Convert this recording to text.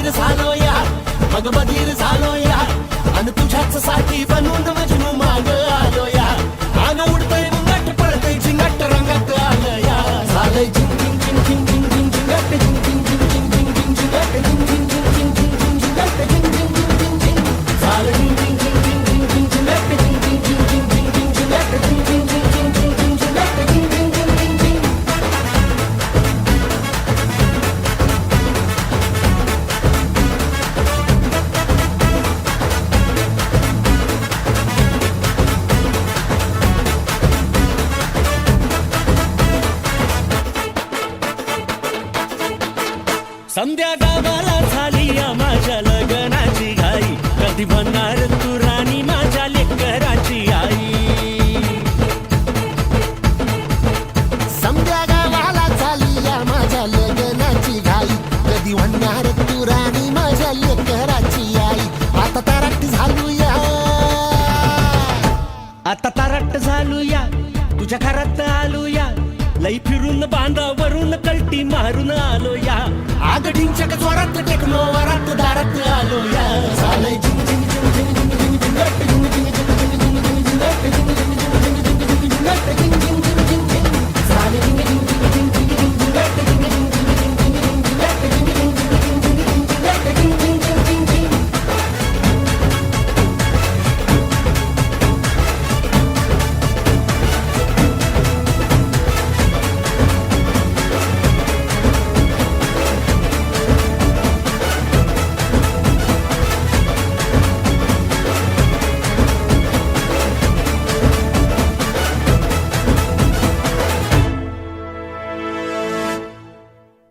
बधीर झालो या मग बधीर झालो या आणि तुझ्याच साठी बनून मजनू माग आलो या आग उडतय मुंगट पळतय झिंगट रंगात आलं या झालंय झिंग झिंग झिंग झिंग झिंग झिंग झिंगट झिंग झिंग झिंग झिंग झिंग झिंग झिंगट झिंग झिंग झिंग झिंग झिंग झिंग झिंगट झिंग झिंग झिंग झिंग झिंग झालं झिंग झिंग झिंग झिंग झिंग झिंग झिंगट झिंग झिंग झिंग झिंग झिंग झिंग झिंगट झिंग झिंग झिंग झिंग झिंग झिंग झिंग झिंग झिंग झिंग झिंग झिंग संध्या गावाला झाली या माझ्या लग्नाची घाई कधी बनणार तू राणी माझ्या लेकराची आई समद्या गावाला झाली या माझ्या लग्नाची घाई कधी म्हणणार तू राणी माझ्या लेकराची आई आता तारट झालो या आता तारट झालो या तुझ्या घरात आलो या लई फिरून बांधावरून कलटी मारून आलो या आगडींच्या जोरात टेकलो वरात दारात आलो या